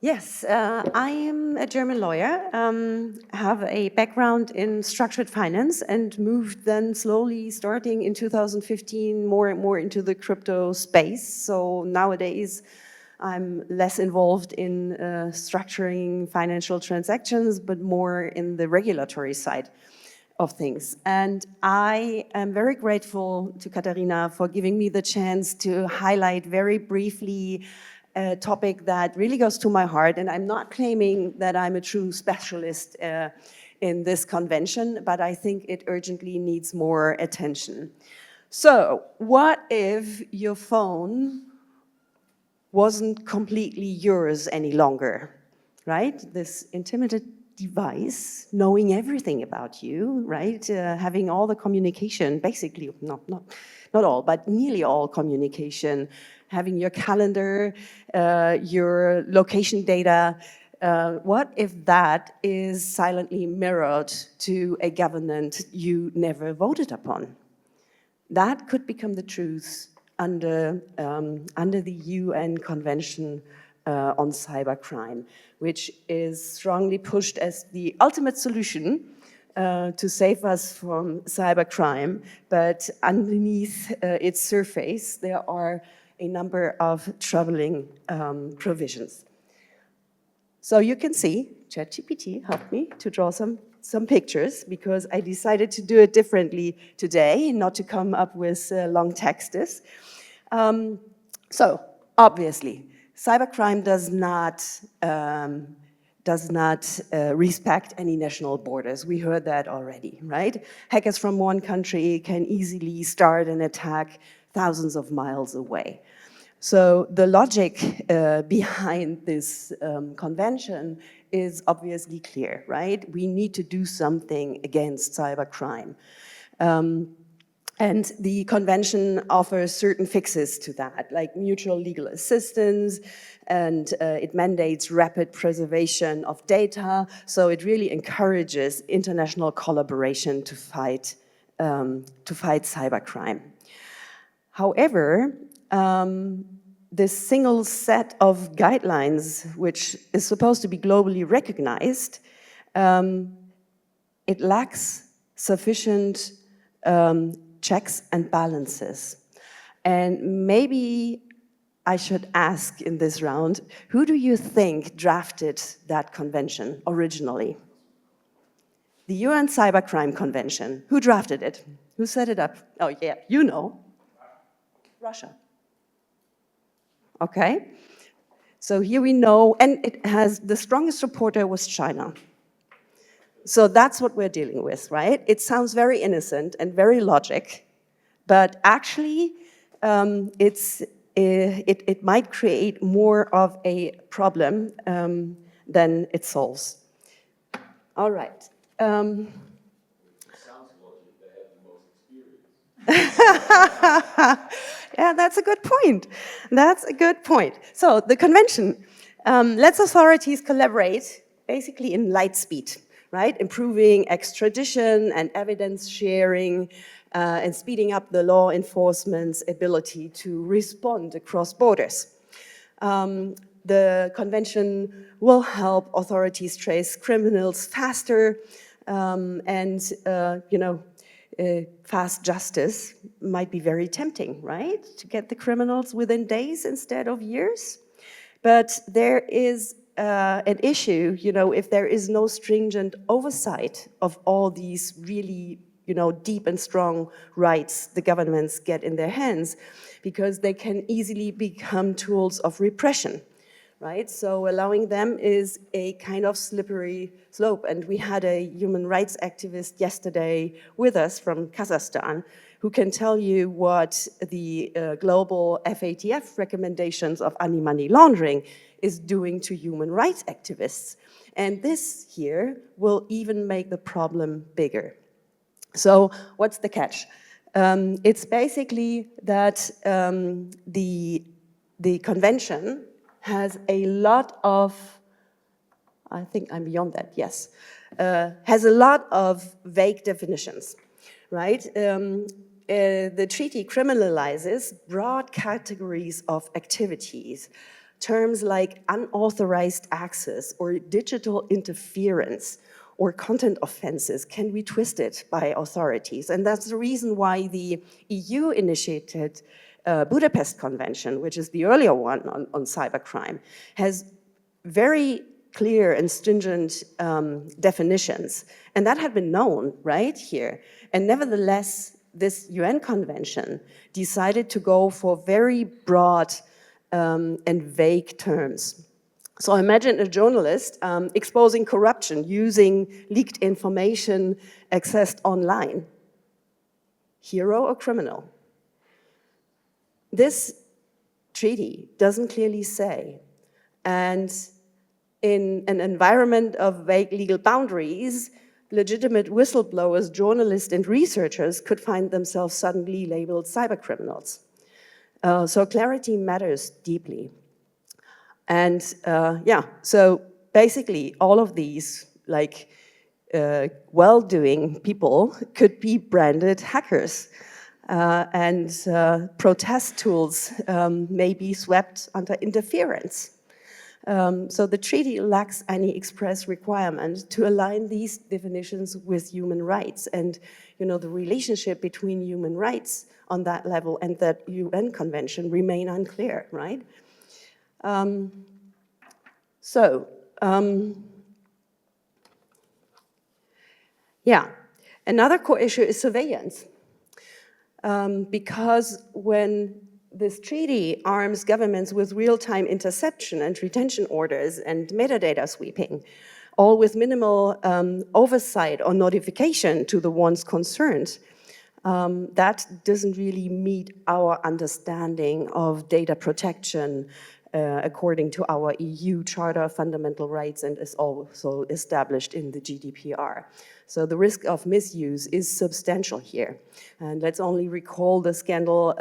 Yes, I am a German lawyer, have a background in structured finance and moved then slowly, starting in 2015, more and more into the crypto space. So nowadays, I'm less involved in structuring financial transactions, but more in the regulatory side of things. And I am very grateful to Katharina for giving me the chance to highlight very briefly a topic that really goes to my heart. And I'm not claiming that I'm a true specialist in this convention, but I think it urgently needs more attention. So, what if your phone wasn't completely yours any longer, right? This intimate device knowing everything about you, right? Having all the communication, basically, not all, but nearly all communication, having your calendar, your location data. What if that is silently mirrored to a government you never voted upon? That could become the truth under the UN Convention on Cybercrime, which is strongly pushed as the ultimate solution to save us from cybercrime. But underneath its surface, there are a number of troubling provisions. So you can see, ChatGPT helped me to draw some pictures because I decided to do it differently today, not to come up with long texts. So obviously, cybercrime does not respect any national borders. We heard that already, right? Hackers from one country can easily start an attack thousands of miles away. So the logic behind this convention is obviously clear, right? We need to do something against cybercrime. And the convention offers certain fixes to that, like mutual legal assistance, and it mandates rapid preservation of data. So it really encourages international collaboration to fight cybercrime. However, this single set of guidelines, which is supposed to be globally recognized, it lacks sufficient checks and balances. And maybe I should ask in this round, who do you think drafted that convention originally? The UN Cybercrime Convention. Who drafted it? Who set it up? Oh yeah, you know. Russia. Okay. So here we know, and it has, the strongest supporter was China. So that's what we're dealing with, right? It sounds very innocent and very logic, but actually it might create more of a problem than it solves. All right. Sounds logic, they have the most experience. Yeah, that's a good point. That's a good point. So the convention lets authorities collaborate basically in light speed, right? Improving extradition and evidence sharing and speeding up the law enforcement's ability to respond across borders. The convention will help authorities trace criminals faster and, fast justice might be very tempting, right? To get the criminals within days instead of years. But there is an issue, if there is no stringent oversight of all these really, deep and strong rights the governments get in their hands, because they can easily become tools of repression. Right? So allowing them is a kind of slippery slope. And we had a human rights activist yesterday with us from Kazakhstan who can tell you what the global FATF recommendations of anti-money laundering is doing to human rights activists. And this here will even make the problem bigger. So what's the catch? It's basically that the convention has a lot of, I think I'm beyond that, yes, has a lot of vague definitions, right? The treaty criminalizes broad categories of activities terms like unauthorized access or digital interference or content offenses can be twisted by authorities. And that's the reason why the EU initiated Budapest Convention, which is the earlier one on cybercrime, has very clear and stringent definitions. And that had been known, right, here. And nevertheless, this UN convention decided to go for very broad and vague terms. So imagine a journalist exposing corruption using leaked information accessed online. Hero or criminal? This treaty doesn't clearly say. And in an environment of vague legal boundaries, legitimate whistleblowers, journalists, and researchers could find themselves suddenly labeled cybercriminals. So clarity matters deeply. And yeah, so basically all of these like well-doing people could be branded hackers. And protest tools may be swept under interference. So the treaty lacks any express requirement to align these definitions with human rights. And the relationship between human rights on that level and that UN convention remain unclear, right? Yeah, another core issue is surveillance. Because when this treaty arms governments with real-time interception and retention orders and metadata sweeping, all with minimal oversight or notification to the ones concerned, that doesn't really meet our understanding of data protection according to our EU Charter of Fundamental Rights and is also established in the GDPR. So the risk of misuse is substantial here. And let's only recall the scandal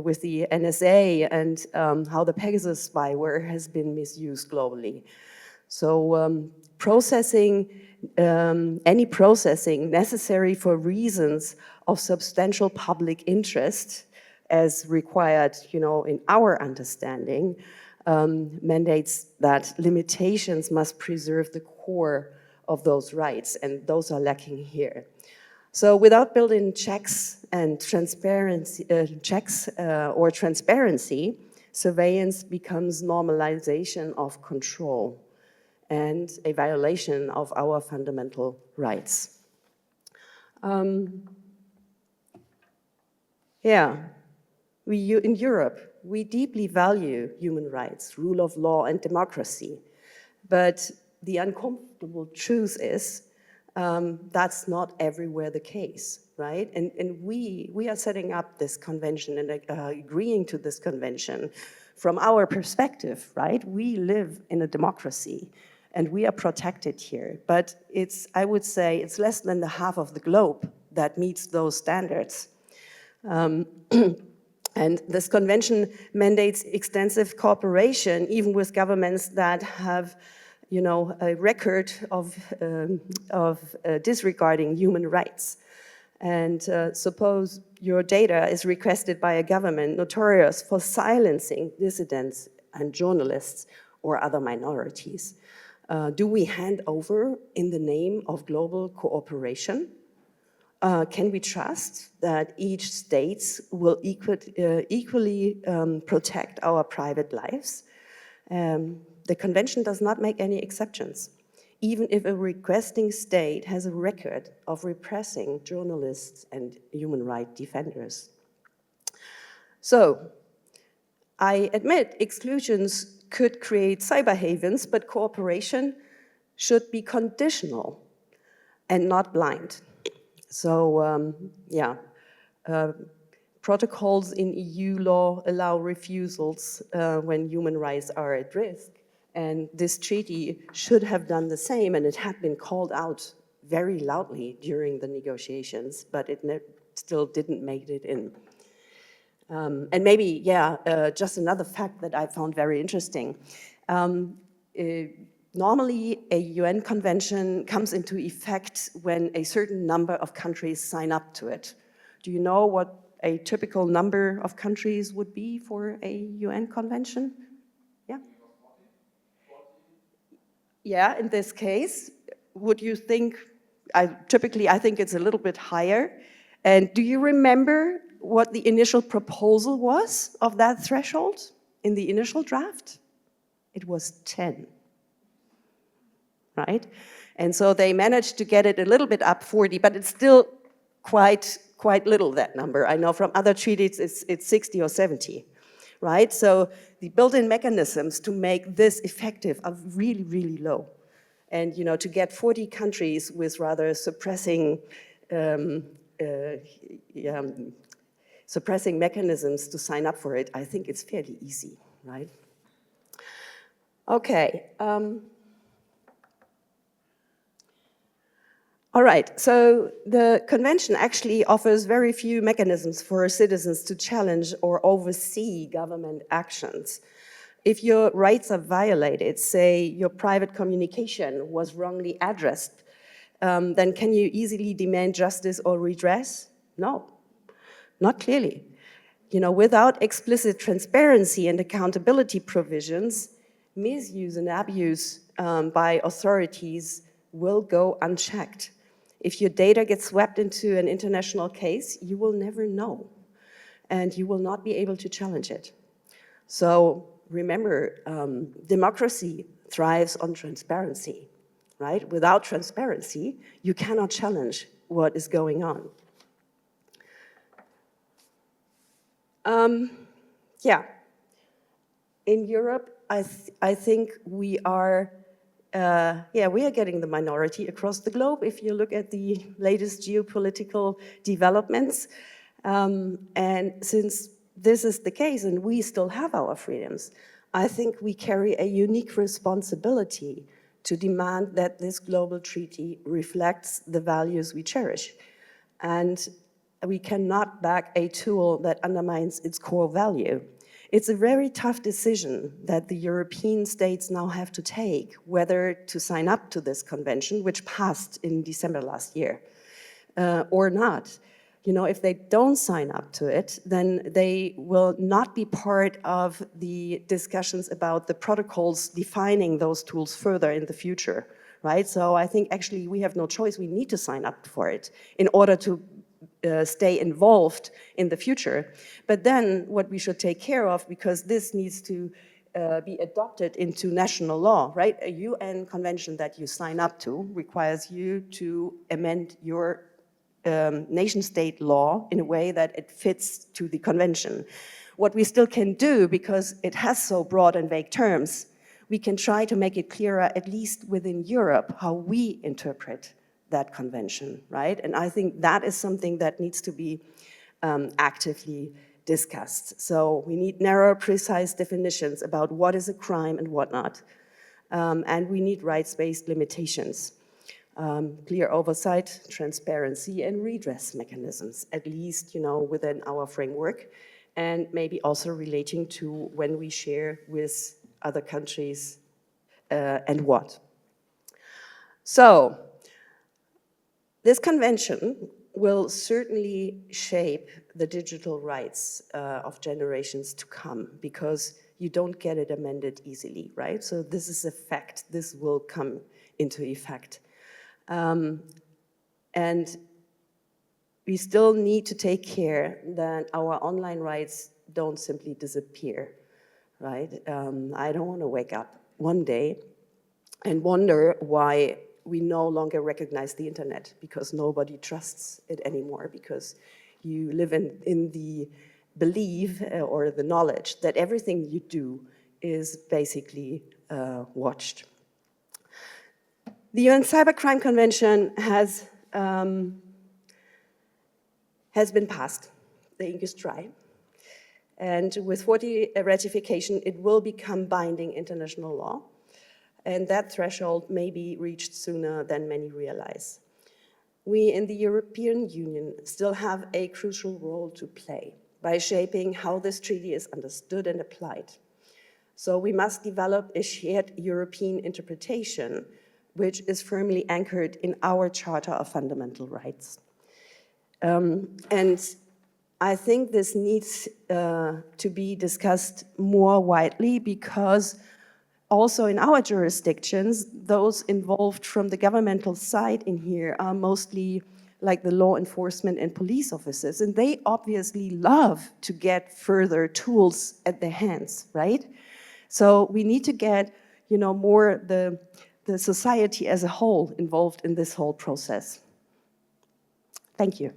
with the NSA and how the Pegasus spyware has been misused globally. So any processing necessary for reasons of substantial public interest as required, in our understanding, mandates that limitations must preserve the core of those rights, and those are lacking here. So without built-in checks and transparency, or transparency, surveillance becomes normalization of control and a violation of our fundamental rights. In Europe, we deeply value human rights, rule of law, and democracy. But the uncomfortable truth is that's not everywhere the case, right? And we are setting up this convention and agreeing to this convention from our perspective, right? We live in a democracy and we are protected here. But I would say it's less than the half of the globe that meets those standards. And this convention mandates extensive cooperation, even with governments that have, a record of disregarding human rights. And suppose your data is requested by a government notorious for silencing dissidents and journalists or other minorities. Do we hand over in the name of global cooperation? Can we trust that each state will equally protect our private lives? The convention does not make any exceptions, even if a requesting state has a record of repressing journalists and human rights defenders. So, I admit exclusions could create cyber havens, but cooperation should be conditional and not blind. So, protocols in EU law allow refusals when human rights are at risk. And this treaty should have done the same, and it had been called out very loudly during the negotiations, but it still didn't make it in. And maybe, just another fact that I found very interesting. Normally, a UN convention comes into effect when a certain number of countries sign up to it. Do you know what a typical number of countries would be for a UN convention? Yeah. yeah, in this case, would you think, typically I think it's a little bit higher. And do you remember what the initial proposal was of that threshold in the initial draft? It was 10, right? And so they managed to get it a little bit up 40, but it's still quite little, that number. I know from other treaties it's 60 or 70, right? So the built-in mechanisms to make this effective are really, really low. And to get 40 countries with rather suppressing suppressing mechanisms to sign up for it, I think it's fairly easy, right? Okay. All right, so the convention actually offers very few mechanisms for citizens to challenge or oversee government actions. If your rights are violated, say your private communication was wrongly addressed, then can you easily demand justice or redress? No, not clearly. Without explicit transparency and accountability provisions, misuse and abuse by authorities will go unchecked. If your data gets swept into an international case, you will never know, and you will not be able to challenge it. So remember, democracy thrives on transparency, right? Without transparency, you cannot challenge what is going on. Yeah, in Europe, I think we are getting the minority across the globe if you look at the latest geopolitical developments. And since this is the case and we still have our freedoms, I think we carry a unique responsibility to demand that this global treaty reflects the values we cherish. And we cannot back a tool that undermines its core value. It's a very tough decision that the European states now have to take, whether to sign up to this convention, which passed in December last year, or not. If they don't sign up to it, then they will not be part of the discussions about the protocols defining those tools further in the future, right? So I think actually we have no choice. We need to sign up for it in order to stay involved in the future. But then what we should take care of, because this needs to be adopted into national law, right? A UN convention that you sign up to requires you to amend your nation-state law in a way that it fits to the convention. What we still can do, because it has so broad and vague terms, we can try to make it clearer, at least within Europe, how we interpret that convention, right? And I think that is something that needs to be actively discussed. So we need narrow, precise definitions about what is a crime and what not. And we need rights-based limitations. Clear oversight, transparency, and redress mechanisms, at least, within our framework, and maybe also relating to when we share with other countries and what. So, this convention will certainly shape the digital rights of generations to come, because you don't get it amended easily, right? So this is a fact. This will come into effect. And we still need to take care that our online rights don't simply disappear, right? I don't want to wake up one day and wonder why we no longer recognize the internet, because nobody trusts it anymore, because you live in the belief or the knowledge that everything you do is basically watched. The UN Cybercrime Convention has been passed. The ink is dry. And with 40 ratification, it will become binding international law. And that threshold may be reached sooner than many realize. We in the European Union still have a crucial role to play by shaping how this treaty is understood and applied. So we must develop a shared European interpretation which is firmly anchored in our Charter of Fundamental Rights. And I think this needs to be discussed more widely, because Also in our jurisdictions, those involved from the governmental side in here are mostly like the law enforcement and police officers, and they obviously love to get further tools at their hands, right? So we need to get, you know, more the society as a whole involved in this whole process. Thank you.